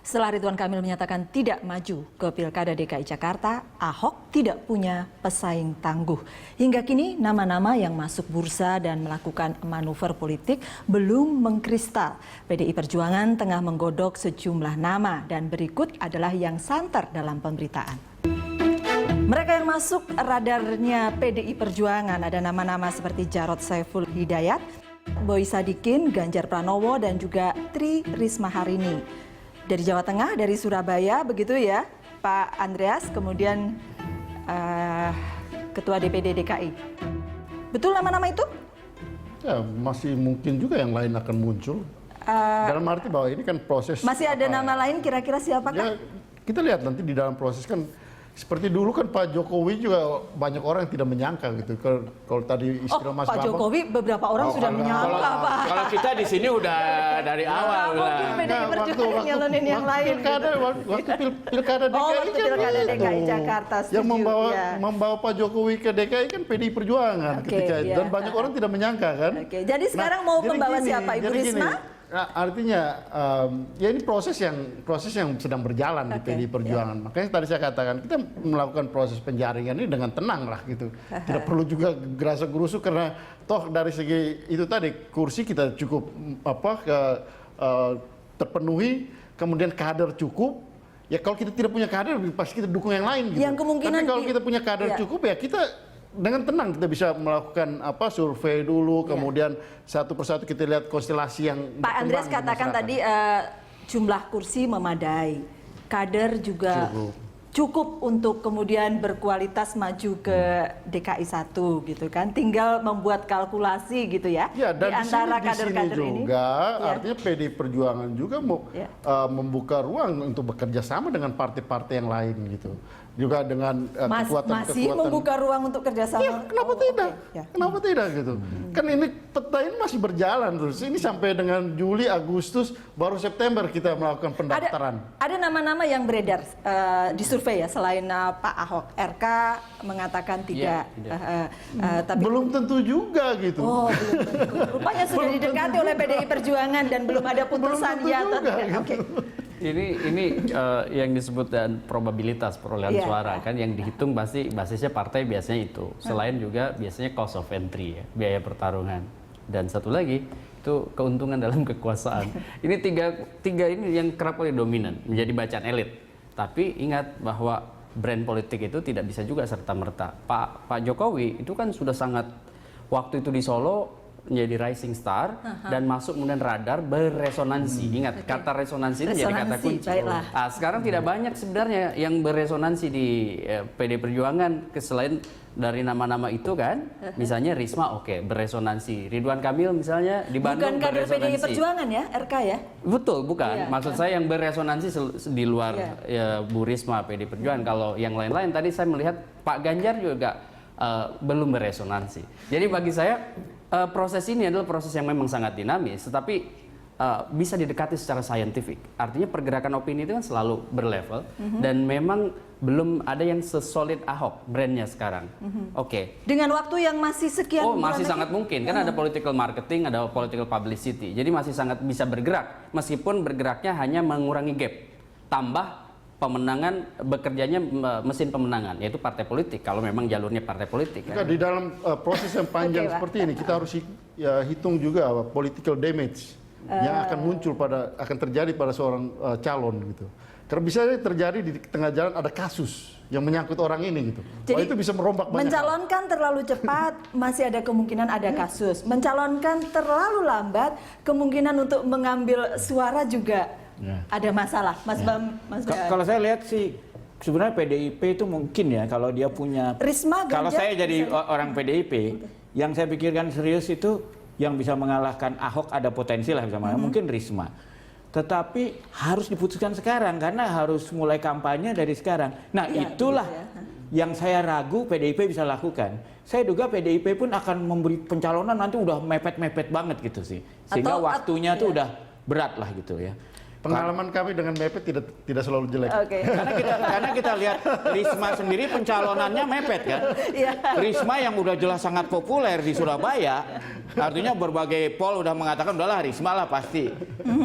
Setelah Ridwan Kamil menyatakan tidak maju ke Pilkada DKI Jakarta, Ahok tidak punya pesaing tangguh. Hingga kini nama-nama yang masuk bursa dan melakukan manuver politik belum mengkristal. PDI Perjuangan tengah menggodok sejumlah nama dan berikut adalah yang santer dalam pemberitaan. Mereka yang masuk radarnya PDI Perjuangan ada nama-nama seperti Jarod Saiful Hidayat, Boy Sadikin, Ganjar Pranowo, dan juga Tri Risma Harini. Dari Jawa Tengah, dari Surabaya, begitu ya Pak Andreas, kemudian Ketua DPD DKI. Betul nama-nama itu? Ya, masih mungkin juga yang lain akan muncul. Dalam arti bahwa ini kan proses. Masih ada nama lain kira-kira siapakah? Ya, kita lihat nanti di dalam proses kan. Seperti dulu kan Pak Jokowi juga banyak orang yang tidak menyangka gitu. Kalau tadi istilah Mas Pak Bambang, Jokowi beberapa orang sudah menyangka, Pak. Kalau kita di sini udah dari awal. Mungkin PDI Perjuangan nyalonin yang lain. Waktu pilkada DKI waktu pilkada DKI Jakarta, yang setuju, membawa Pak Jokowi ke DKI kan PDI Perjuangan ketika itu. Dan banyak orang tidak menyangka kan. Oke, jadi sekarang mau membawa siapa? Ibu Risma? Nah, artinya ya ini proses yang sedang berjalan di PDI Perjuangan. Makanya tadi saya katakan kita melakukan proses penjaringan ini dengan tenang lah gitu. Tidak perlu juga gerasa-gerusu karena toh dari segi itu tadi kursi kita cukup terpenuhi, kemudian kader cukup. Ya kalau kita tidak punya kader pasti kita dukung yang lain gitu. Yang kemungkinan tapi kalau kita punya kader cukup ya kita dengan tenang kita bisa melakukan survei dulu, kemudian satu persatu kita lihat konstelasi yang Pak Andreas katakan tadi jumlah kursi memadai, kader juga cukup untuk kemudian berkualitas maju ke DKI 1 gitu kan, tinggal membuat kalkulasi gitu ya, dan di antara kader-kader ini juga artinya PDI Perjuangan juga mau membuka ruang untuk bekerja sama dengan partai-partai yang lain gitu. Juga dengan kekuatan masih membuka ruang untuk kerjasama. Ya, kenapa tidak? Kenapa tidak gitu? Kan ini peta ini masih berjalan terus. Ini sampai dengan Juli, Agustus, baru September kita melakukan pendaftaran. Ada nama-nama yang beredar di survei ya, selain Pak Ahok. RK mengatakan tidak. Tapi belum tentu juga gitu. Oh, belum tentu. Rupanya sudah didekati oleh PDI Perjuangan dan belum ada putusan ya atau tidak. Oke. Ini yang disebut dan probabilitas perolehan suara kan yang dihitung pasti basisnya partai biasanya itu. Selain juga biasanya cost of entry ya, biaya pertarungan. Dan satu lagi itu keuntungan dalam kekuasaan. Ini tiga ini yang kerap kali dominan menjadi bacaan elit. Tapi ingat bahwa brand politik itu tidak bisa juga serta-merta. Pak Jokowi itu kan sudah sangat waktu itu di Solo menjadi rising star dan masuk kemudian radar beresonansi. Ingat kata resonansi itu jadi kata kunci. Sekarang tidak banyak sebenarnya yang beresonansi di PD Perjuangan selain dari nama-nama itu kan. Misalnya Risma beresonansi. Ridwan Kamil misalnya di Bandung bukan kader beresonansi. PDI Perjuangan ya, RK ya? Betul, bukan. Maksud saya yang beresonansi di luar Bu Risma PD Perjuangan. Kalau yang lain-lain tadi saya melihat Pak Ganjar juga belum beresonansi. Jadi bagi saya proses ini adalah proses yang memang sangat dinamis, tetapi bisa didekati secara saintifik. Artinya pergerakan opini itu kan selalu berlevel dan memang belum ada yang sesolid Ahok brandnya sekarang. Dengan waktu yang masih sekian bulan masih sangat mungkin kan ada political marketing, ada political publicity. Jadi masih sangat bisa bergerak meskipun bergeraknya hanya mengurangi gap. Tambah pemenangan bekerjanya mesin pemenangan yaitu partai politik kalau memang jalurnya partai politik kan? Di dalam proses yang panjang seperti ini kita harus hitung juga political damage yang akan muncul akan terjadi pada seorang calon gitu. Karena bisa terjadi di tengah jalan ada kasus yang menyangkut orang ini gitu. Jadi itu bisa merombak banyak mencalonkan terlalu cepat masih ada kemungkinan ada kasus. Mencalonkan terlalu lambat kemungkinan untuk mengambil suara juga ada masalah, Mas Bam. Kalau saya lihat sih sebenarnya PDIP itu mungkin ya kalau dia punya Risma, Ganjar, kalau saya jadi orang PDIP yang saya pikirkan serius itu yang bisa mengalahkan Ahok ada potensi lah bisa mungkin Risma. Tetapi harus diputuskan sekarang karena harus mulai kampanye dari sekarang. Nah, itulah yang saya ragu PDIP bisa lakukan. Saya duga PDIP pun akan memberi pencalonan nanti udah mepet-mepet banget gitu sih. Sehingga waktunya tuh udah berat lah gitu ya. Pengalaman kami dengan mepet tidak selalu jelek. Oke. Karena kita lihat Risma sendiri pencalonannya mepet kan. Iya. Risma yang udah jelas sangat populer di Surabaya, artinya berbagai poll udah mengatakan udahlah Risma lah pasti.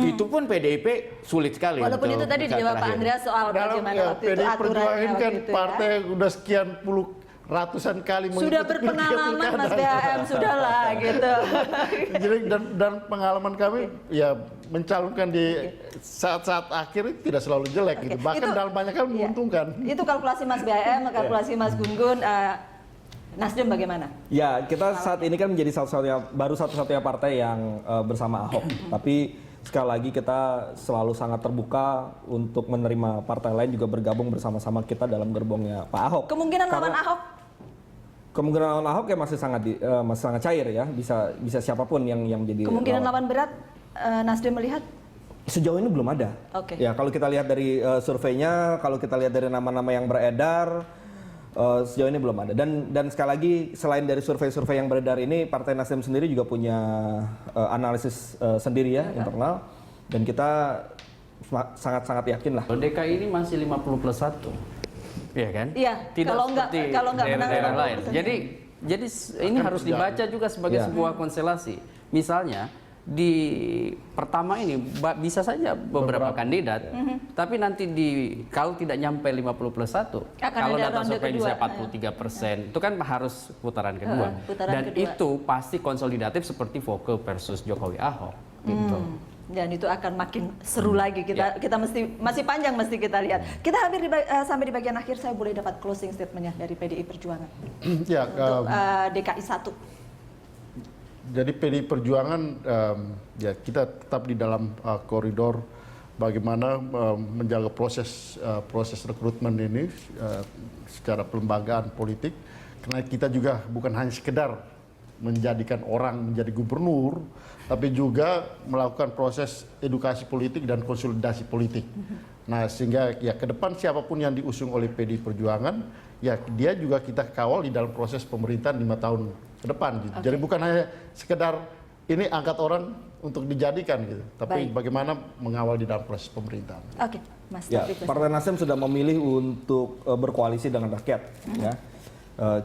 Itu pun PDIP sulit sekali. Walaupun untuk itu tadi bisa dijawab Pak terakhir. Andreas soal bagaimana waktu itu PDI aturannya Perjuangan waktu kan itu ya. partai udah sekian puluh ratusan kali Sudah mengikuti berpengalaman pilkada. Mas BAM, sudahlah gitu. Jadi dan pengalaman kami ya mencalonkan di saat-saat akhir tidak selalu jelek gitu. Bahkan Itu- dalam banyak hal iya. menguntungkan. Itu kalkulasi Mas BAM, kalkulasi Mas Gun-Gun. Nasdem bagaimana? Ya, kita saat ini kan menjadi baru satu-satunya partai yang bersama Ahok. Tapi sekali lagi kita selalu sangat terbuka untuk menerima partai lain juga bergabung bersama-sama kita dalam gerbongnya Pak Ahok. Kemungkinan Karena lawan Ahok? Kemungkinan lawan Ahok ya masih sangat cair ya. Bisa siapapun yang jadi Kemungkinan lawan. lawan berat Nasdem melihat? Sejauh ini belum ada. Oke. Ya, kalau kita lihat dari surveinya, kalau kita lihat dari nama-nama yang beredar, sejauh ini belum ada. Dan sekali lagi selain dari survei-survei yang beredar ini, Partai Nasdem sendiri juga punya analisis sendiri ya internal, dan kita sangat-sangat yakin lah. DKI ini masih 50+1. Iya kan? Iya, Tidak kalau nggak seperti menang daerah-daerah lain. 50%. Jadi ini harus dibaca juga sebagai Ya. sebuah konstelasi. Misalnya di pertama ini bisa saja beberapa kandidat, tapi nanti kalau tidak nyampe 50+1, Akan kalau ada data ronde survei kedua. misalnya 43%, itu kan harus putaran kedua. putaran Dan kedua. itu pasti konsolidatif seperti Voke versus Jokowi Ahok. Gitu. Dan itu akan makin seru lagi. Kita masih panjang mesti kita lihat. Kita hampir sampai di bagian akhir. Saya boleh dapat closing statementnya dari PDI Perjuangan Ya, untuk DKI 1. jadi PDI Perjuangan ya kita tetap di dalam koridor bagaimana menjaga proses rekrutmen ini secara pelembagaan politik, karena kita juga bukan hanya sekedar menjadikan orang menjadi gubernur, tapi juga melakukan proses edukasi politik dan konsolidasi politik. Nah, sehingga ya ke depan siapapun yang diusung oleh PDI Perjuangan, ya dia juga kita kawal di dalam proses pemerintahan 5 tahun ke depan. Gitu. Jadi bukan hanya sekedar ini angkat orang untuk dijadikan gitu, tapi Baik. bagaimana mengawal di dalam proses pemerintahan. Oke, Mas Ya, Taufik. Partai Nasdem sudah memilih untuk berkoalisi dengan rakyat. Ya.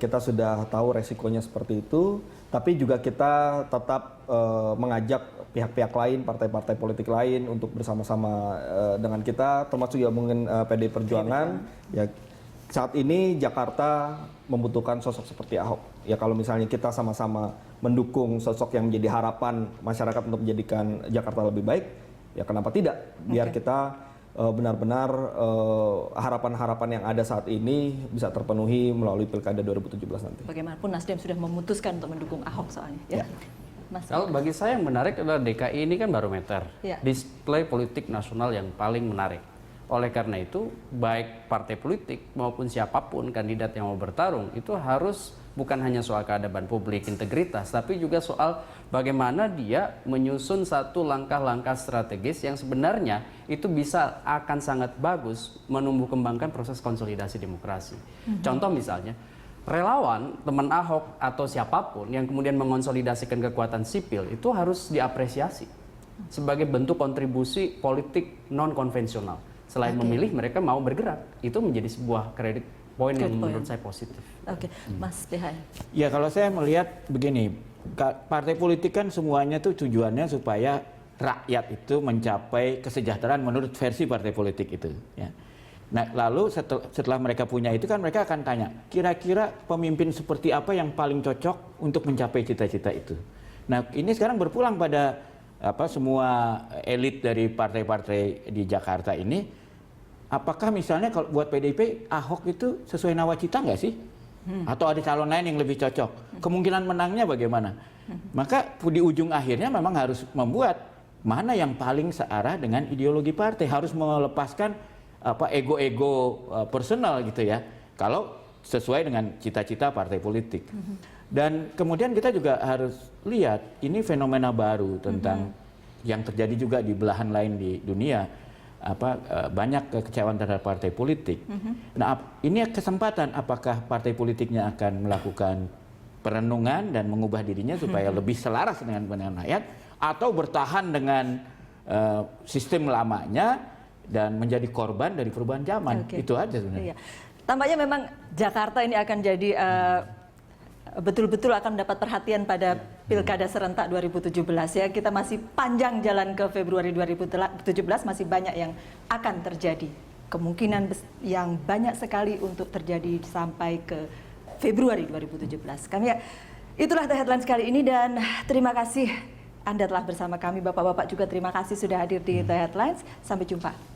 Kita sudah tahu resikonya seperti itu, tapi juga kita tetap mengajak pihak-pihak lain, partai-partai politik lain untuk bersama-sama dengan kita, termasuk juga mungkin PDI Perjuangan. Ya, saat ini Jakarta membutuhkan sosok seperti Ahok. Ya, kalau misalnya kita sama-sama mendukung sosok yang menjadi harapan masyarakat untuk menjadikan Jakarta lebih baik, ya kenapa tidak? Biar kita benar-benar harapan-harapan yang ada saat ini bisa terpenuhi melalui Pilkada 2017 nanti. Bagaimanapun Nasdem sudah memutuskan untuk mendukung Ahok soalnya. Ya. Mas. Kalau bagi saya yang menarik adalah DKI ini kan barometer, Ya. display politik nasional yang paling menarik. Oleh karena itu, baik partai politik maupun siapapun kandidat yang mau bertarung, itu harus bukan hanya soal keadaban publik, integritas, tapi juga soal bagaimana dia menyusun satu langkah-langkah strategis yang sebenarnya itu bisa akan sangat bagus menumbuh kembangkan proses konsolidasi demokrasi. Contoh misalnya, relawan, teman Ahok atau siapapun yang kemudian mengonsolidasikan kekuatan sipil itu harus diapresiasi sebagai bentuk kontribusi politik non-konvensional. Selain memilih, mereka mau bergerak. Itu menjadi sebuah kredit poin yang menurut saya positif. Oke, Mas Dehan. Ya, kalau saya melihat begini, partai politik kan semuanya tuh tujuannya supaya rakyat itu mencapai kesejahteraan menurut versi partai politik itu. Ya. Nah, lalu setelah mereka punya itu kan mereka akan tanya, kira-kira pemimpin seperti apa yang paling cocok untuk mencapai cita-cita itu. Nah, ini sekarang berpulang pada semua elit dari partai-partai di Jakarta ini. Apakah misalnya kalau buat PDIP Ahok itu sesuai nawacita nggak sih? Atau ada calon lain yang lebih cocok? Kemungkinan menangnya bagaimana? Maka di ujung akhirnya memang harus membuat mana yang paling searah dengan ideologi partai, harus melepaskan ego-ego personal gitu ya. Kalau sesuai dengan cita-cita partai politik. Dan kemudian kita juga harus lihat ini fenomena baru tentang yang terjadi juga di belahan lain di dunia. Banyak kekecewaan terhadap partai politik. Nah, ini kesempatan apakah partai politiknya akan melakukan perenungan dan mengubah dirinya supaya lebih selaras dengan rakyat, atau bertahan dengan sistem lamanya dan menjadi korban dari perubahan zaman. Oke. Itu aja sebenarnya. Iya. Tampaknya memang Jakarta ini akan jadi betul-betul akan mendapat perhatian pada Pilkada serentak 2017 ya. Kita masih panjang jalan ke Februari 2017, masih banyak yang akan terjadi. Kemungkinan yang banyak sekali untuk terjadi sampai ke Februari 2017. Itulah The Headlines kali ini, dan terima kasih Anda telah bersama kami. Bapak-bapak juga terima kasih sudah hadir di The Headlines. Sampai jumpa.